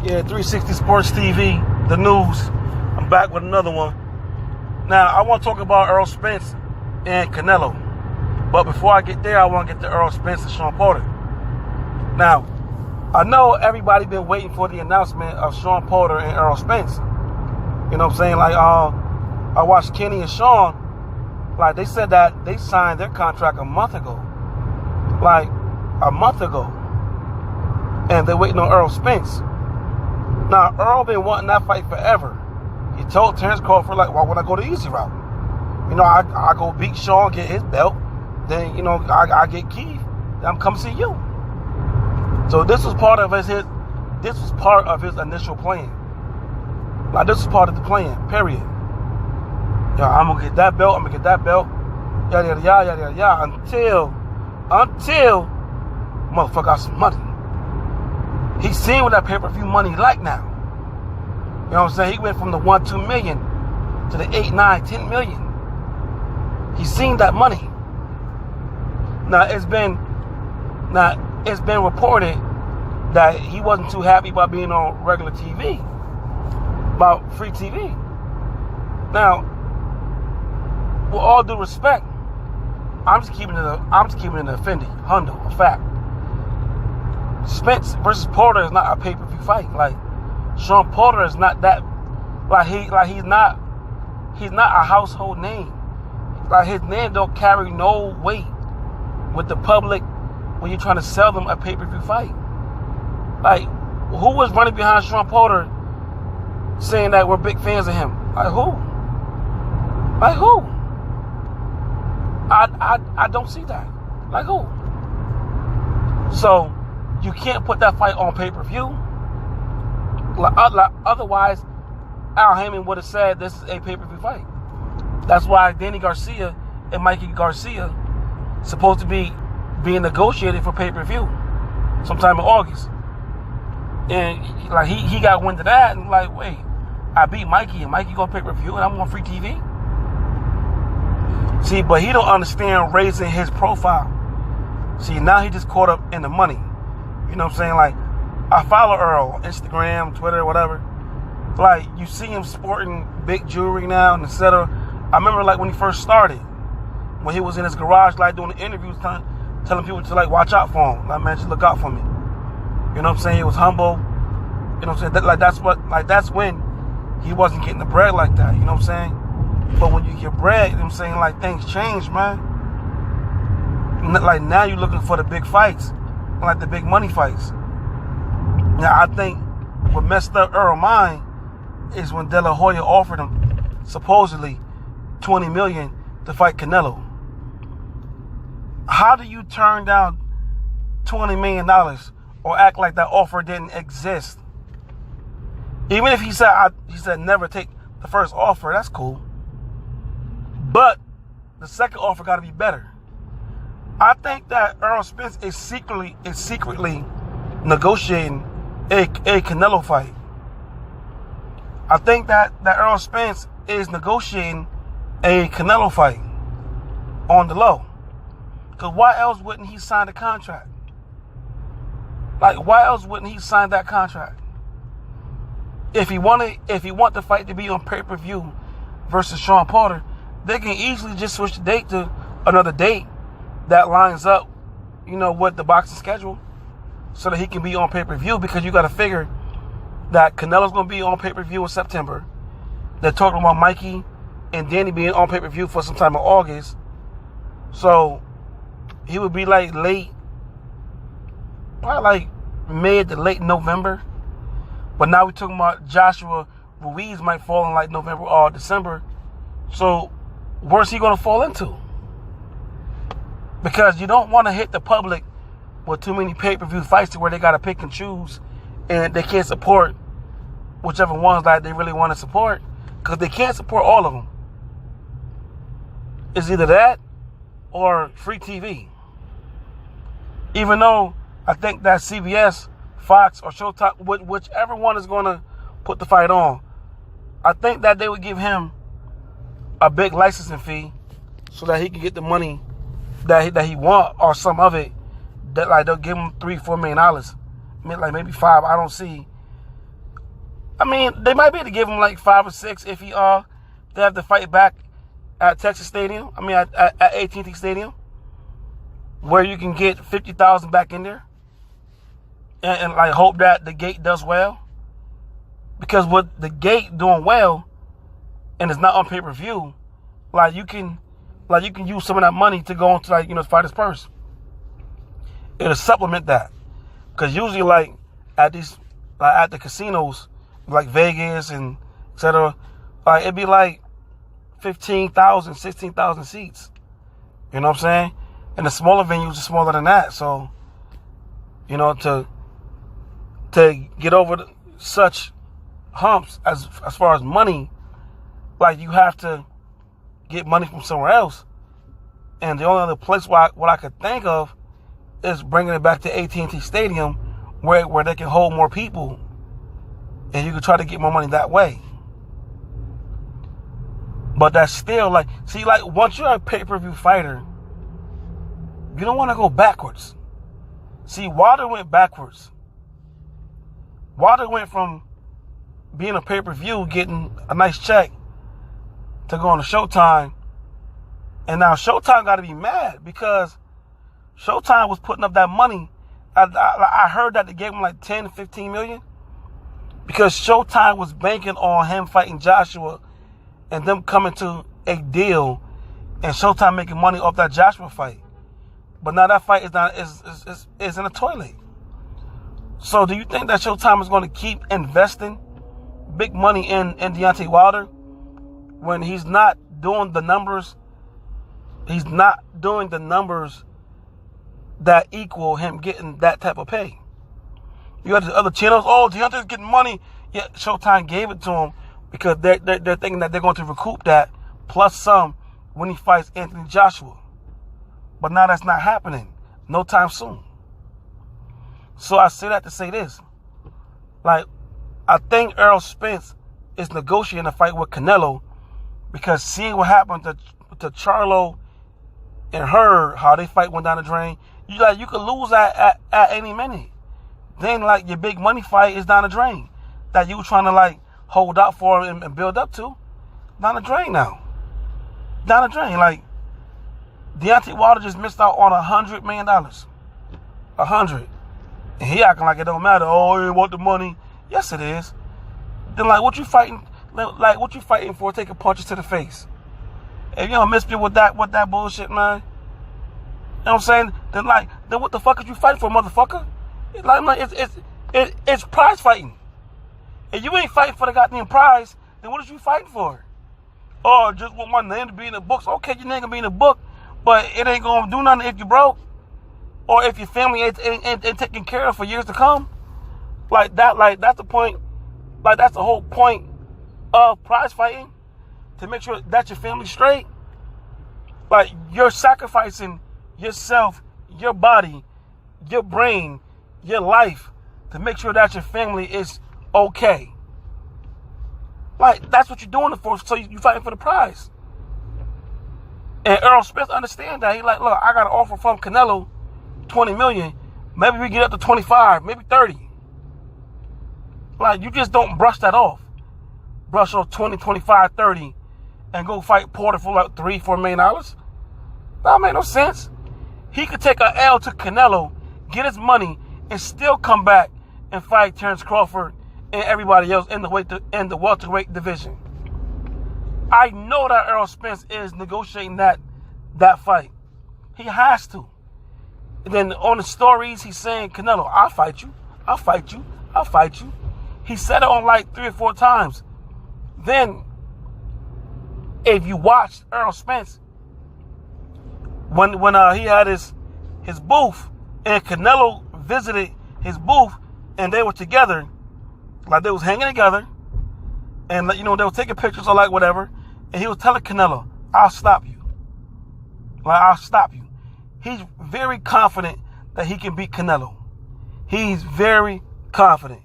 Yeah, 360 Sports TV, the news. I'm back with another one. Now, I want to talk about Errol Spence and Canelo. But before I get there, I want to get to Errol Spence and Shawn Porter. Now, I know everybody been waiting for the announcement of Shawn Porter and Errol Spence. You know what I'm saying? Like, I watched Kenny and Shawn. Like, they said that they signed their contract a month ago. Like, a month ago. And they're waiting on Errol Spence. Now, Earl been wanting that fight forever. He told Terrence Crawford, like, why would I go the easy route? You know, I go beat Shawn, get his belt. Then, you know, I get Keith. Then I'm coming to see you. So this was part of his initial plan. Like, this was part of the plan, period. Yeah, I'm going to get that belt, yada, yada, yada, yada, yada, until motherfucker got some money. He's seen what that pay-per-view money like now. You know what I'm saying? He went from the 1-2 million to the 8, 9, 10 million. He's seen that money. Now it's been reported that he wasn't too happy about being on regular TV, about free TV. Now, with all due respect, I'm just keeping it a Fendi, Hundo, a fact. Spence versus Porter is not a pay-per-view fight. Like, Shawn Porter is not that. He's not a household name. Like, his name don't carry no weight with the public when you're trying to sell them a pay-per-view fight. Like, who was running behind Shawn Porter saying that we're big fans of him? Like, who? Like, who? I don't see that. Like, who? So, you can't put that fight on pay-per-view. Otherwise, Al Heyman would have said this is a pay-per-view fight. That's why Danny Garcia and Mikey Garcia supposed to be being negotiated for pay-per-view sometime in August. And like he got wind of that and like, wait, I beat Mikey and Mikey go pay-per-view and I'm on free TV. See, but he don't understand raising his profile. See, now he just caught up in the money. You know what I'm saying? Like, I follow Earl on Instagram, Twitter, whatever. Like, you see him sporting big jewelry now, and etc. I remember, like, when he first started, when he was in his garage, like, doing the interviews, telling people to, like, watch out for him. Like, man, just look out for me. You know what I'm saying? He was humble. You know what I'm saying? That's when he wasn't getting the bread like that. You know what I'm saying? But when you get bread, you know what I'm saying? Like, things change, man. Like, now you're looking for the big fights. Like the big money fights. Now, I think what messed up Earl's mind is when De La Hoya offered him supposedly $20 million to fight Canelo. How do you turn down $20 million or act like that offer didn't exist? Even if he said never take the first offer, that's cool. But the second offer got to be better. I think that Errol Spence is secretly negotiating a Canelo fight. I think that Errol Spence is negotiating a Canelo fight on the low. Because why else wouldn't he sign the contract? Like, why else wouldn't he sign that contract? If he want the fight to be on pay-per-view versus Shawn Porter, they can easily just switch the date to another date that lines up, you know, with the boxing schedule so that he can be on pay-per-view, because you got to figure that Canelo's going to be on pay-per-view in September. They're talking about Mikey and Danny being on pay-per-view for some time in August. So he would be like probably like mid to late November. But now we're talking about Joshua Ruiz might fall in like November or December. So where's he going to fall into? Because you don't want to hit the public with too many pay-per-view fights to where they got to pick and choose and they can't support whichever ones that they really want to support, because they can't support all of them. It's either that or free TV. Even though I think that CBS, Fox, or Showtime, whichever one is going to put the fight on, I think that they would give him a big licensing fee so that he can get the money that he want, or some of it, that like they'll give him $3-4 million, like maybe $5. I don't see I mean, they might be able to give him like 5 or 6 if they have to fight back at Texas Stadium. I mean, at AT&T Stadium, where you can get 50,000 back in there, and like hope that the gate does well. Because with the gate doing well, and it's not on pay-per-view, like you can use some of that money to go into like fighters' purse. It'll supplement that. Because usually like at the casinos, like Vegas and etc., like it'd be like 15,000, 16,000 seats. You know what I'm saying? And the smaller venues are smaller than that. So, to get over such humps as far as money, like you have to get money from somewhere else. And the only other place what I could think of is bringing it back to AT&T Stadium, where they can hold more people, and you can try to get more money that way. But that's still like, see, like once you're a pay-per-view fighter, you don't want to go backwards. See, Wilder went backwards. Wilder went from being a pay-per-view, getting a nice check, to going to Showtime. And now Showtime got to be mad because Showtime was putting up that money. I heard that they gave him like 10, 15 million because Showtime was banking on him fighting Joshua and them coming to a deal and Showtime making money off that Joshua fight. But now that fight is in the toilet. So do you think that Showtime is going to keep investing big money in Deontay Wilder when he's not doing the numbers? He's not doing the numbers that equal him getting that type of pay. You got the other channels. Oh, Deontay's getting money. Yeah, Showtime gave it to him because they're thinking that they're going to recoup that plus some when he fights Anthony Joshua. But now that's not happening. No time soon. So I say that to say this. Like, I think Errol Spence is negotiating a fight with Canelo because seeing what happened to Charlo and her, how they fight went down the drain, you could lose at any minute. Then like your big money fight is down the drain that you were trying to like hold out for and build up to, down the drain now. Down the drain. Like Deontay Wilder just missed out on $100 million. 100. And he acting like it don't matter. Oh, he want the money. Yes, it is. Then like what you fighting? Like what you fighting for? Taking punches to the face. If you don't miss me with that bullshit, man. You know what I'm saying? Then what the fuck are you fighting for, motherfucker? It's prize fighting. If you ain't fighting for the goddamn prize, then what are you fighting for? Oh, just want my name to be in the books. Okay, your name gonna be in the book, but it ain't gonna do nothing if you broke, or if your family ain't taken care of for years to come. Like that's the point. Like that's the whole point of prize fighting, to make sure that your family's straight. Like you're sacrificing yourself, your body, your brain, your life to make sure that your family is okay. Like that's what you're doing it for. So you fighting for the prize. And Errol Spence understands that. He like, look, I got an offer from Canelo, 20 million. Maybe we get up to 25, maybe 30. Like you just don't brush that off. Brush off 20, 25, 30, and go fight Porter for like $3, $4 million. That make no sense. He could take an L to Canelo, get his money, and still come back and fight Terrence Crawford and everybody else in the welterweight division. I know that Errol Spence is negotiating that fight. He has to. And then on the stories, he's saying, Canelo, I'll fight you. I'll fight you. I'll fight you. He said it on like 3 or 4 times. Then, if you watch Errol Spence, when he had his booth and Canelo visited his booth and they were together, like they was hanging together, and they were taking pictures or like whatever, and he was telling Canelo, I'll stop you. Like, I'll stop you. He's very confident that he can beat Canelo. He's very confident.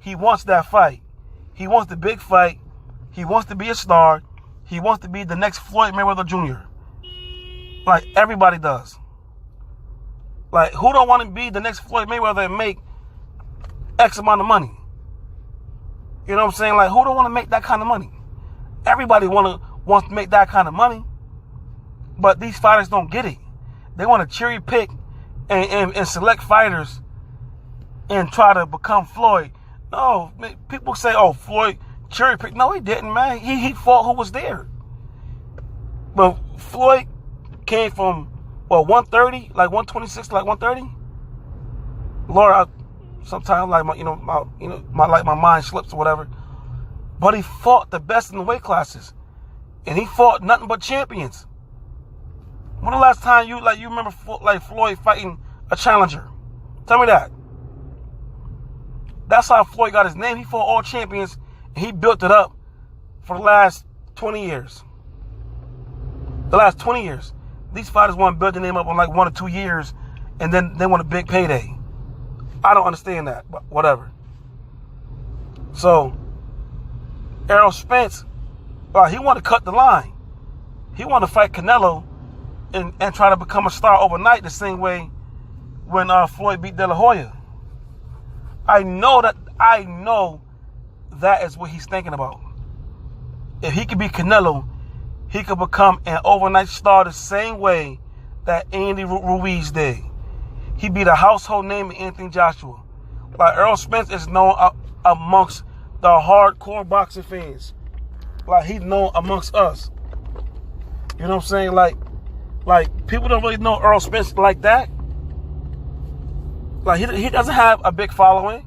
He wants that fight. He wants the big fight. He wants to be a star. He wants to be the next Floyd Mayweather Jr. Like everybody does. Like who don't want to be the next Floyd Mayweather and make X amount of money? You know what I'm saying? Like, who don't want to make that kind of money? Everybody wants to make that kind of money, but these fighters don't get it. They want to cherry pick and select fighters and try to become Floyd. No, people say, oh, Floyd cherry pick. No, he didn't, man. He fought who was there. But Floyd came from, 130, like 126 to like 130? Lord, sometimes like my mind slips or whatever. But he fought the best in the weight classes. And he fought nothing but champions. When the last time you remember like Floyd fighting a challenger? Tell me that. That's how Floyd got his name. He fought all champions and he built it up for the last 20 years. The last 20 years. These fighters want to build their name up in like 1 or 2 years and then they want a big payday. I don't understand that, but whatever. So, Errol Spence, he wanted to cut the line. He wanted to fight Canelo and try to become a star overnight the same way when Floyd beat De La Hoya. I know that is what he's thinking about. If he could beat Canelo, he could become an overnight star the same way that Andy Ruiz did. He beat a household name in Anthony Joshua. Like, Errol Spence is known amongst the hardcore boxing fans. Like, he's known amongst us. You know what I'm saying? Like people don't really know Errol Spence like that. Like, he doesn't have a big following.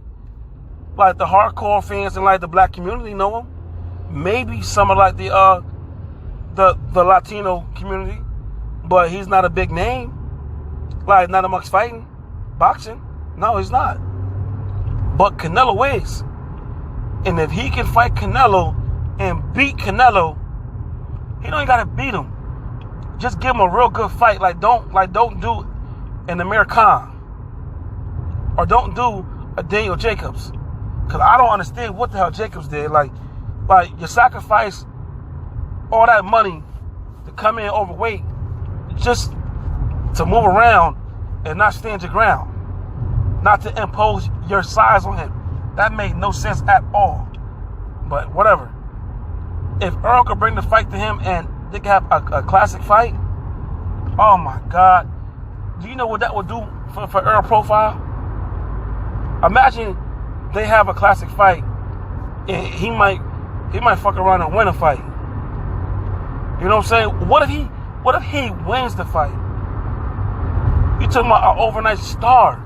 Like, the hardcore fans and like the black community know him. Maybe some of like the Latino community, but he's not a big name. Like, not amongst fighting, boxing. No, he's not. But Canelo is. And if he can fight Canelo and beat Canelo, he don't even gotta beat him. Just give him a real good fight. Don't do an Amir Khan. Or don't do a Daniel Jacobs. Because I don't understand what the hell Jacobs did. Like you sacrifice all that money to come in overweight just to move around and not stand your ground. Not to impose your size on him. That made no sense at all. But whatever. If Earl could bring the fight to him and they could have a classic fight, oh my God. Do you know what that would do for Earl profile? Imagine they have a classic fight and he might fuck around and win a fight. You know what I'm saying? What if he wins the fight? You talking about an overnight star.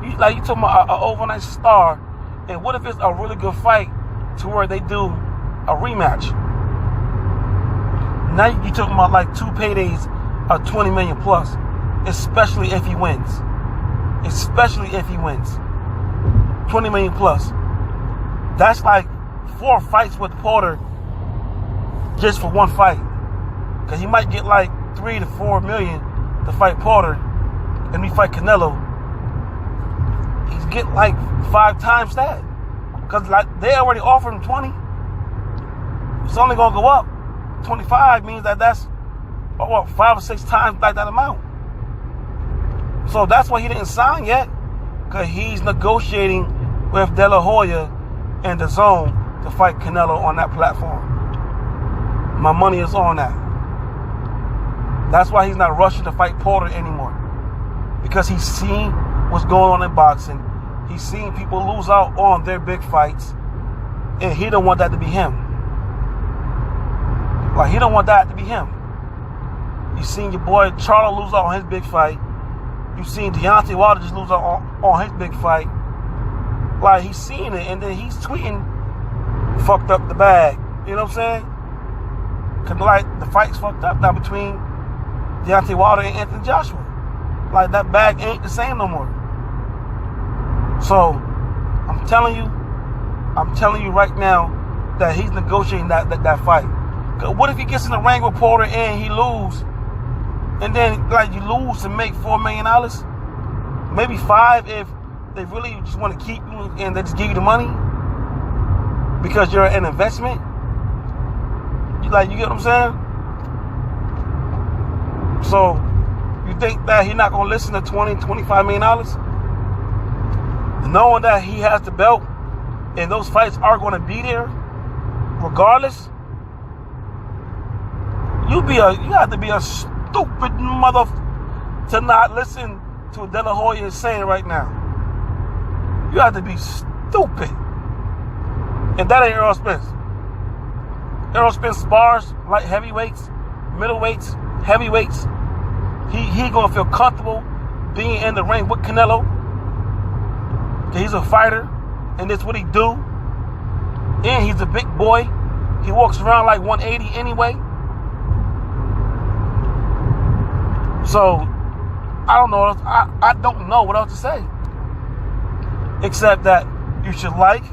You talking about an overnight star, and what if it's a really good fight to where they do a rematch? Now you talking about like 2 paydays of $20 million plus, especially if he wins. Especially if he wins. $20 million plus. That's like 4 fights with Porter just for one fight. Because he might get like 3 to 4 million to fight Porter, and we fight Canelo. He's getting like 5 times that. Because like they already offered him 20. It's only going to go up. 25 means that's 5 or 6 times like that amount. So that's why he didn't sign yet. Because he's negotiating with De La Hoya and the Zone to fight Canelo on that platform. My money is on that. That's why he's not rushing to fight Porter anymore. Because he's seen what's going on in boxing. He's seen people lose out on their big fights. And he don't want that to be him. Like, he don't want that to be him. You've seen your boy Charlo lose out on his big fight. You've seen Deontay Wilder just lose out on his big fight. Like, he's seeing it, and then he's tweeting, fucked up the bag. You know what I'm saying? Because, like, the fight's fucked up now between Deontay Wilder and Anthony Joshua. Like, that bag ain't the same no more. So, I'm telling you right now that he's negotiating that fight. Cause what if he gets in the ring with Porter and he lose? And then, like, you lose to make $4 million? Maybe 5 if they really just want to keep you and they just give you the money because you're an investment. You get what I'm saying? So, you think that he's not going to listen to $20, $25 million? Knowing that he has the belt and those fights are going to be there regardless, you have to be a stupid mother to not listen to what De La Hoya is saying right now. You have to be stupid. And that ain't Errol Spence. Errol Spence spars light heavyweights, middleweights, heavyweights. He gonna feel comfortable being in the ring with Canelo. He's a fighter, and that's what he do. And he's a big boy. He walks around like 180 anyway. So I don't know. I don't know what else to say, except that you should like,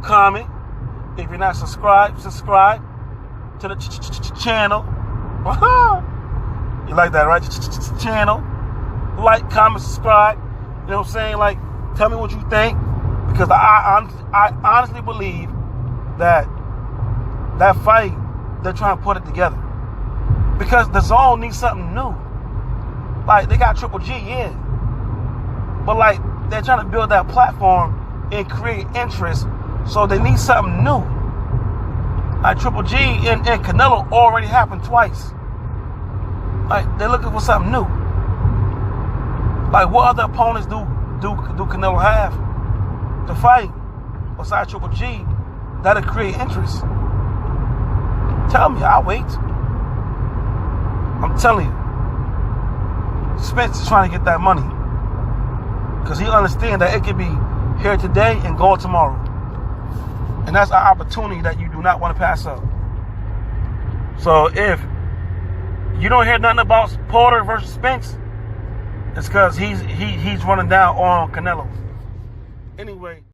comment. If you're not subscribed, subscribe to the channel. You like that, right? Channel. Like, comment, subscribe. You know what I'm saying? Like, tell me what you think, because I honestly believe that fight, they're trying to put it together, because the zone needs something new. Like, they got Triple G, yeah, but like, they're trying to build that platform and create interest, so they need something new. Like, Triple G and Canelo already happened twice. Like, they're looking for something new. Like, what other opponents do Canelo have to fight besides Triple G that'll create interest? Tell me, I'll wait. I'm telling you, Spence is trying to get that money, because he understands that it could be here today and gone tomorrow. And that's an opportunity that you do not want to pass up. So if you don't hear nothing about Porter versus Spence, it's because he's running down on Canelo. Anyway.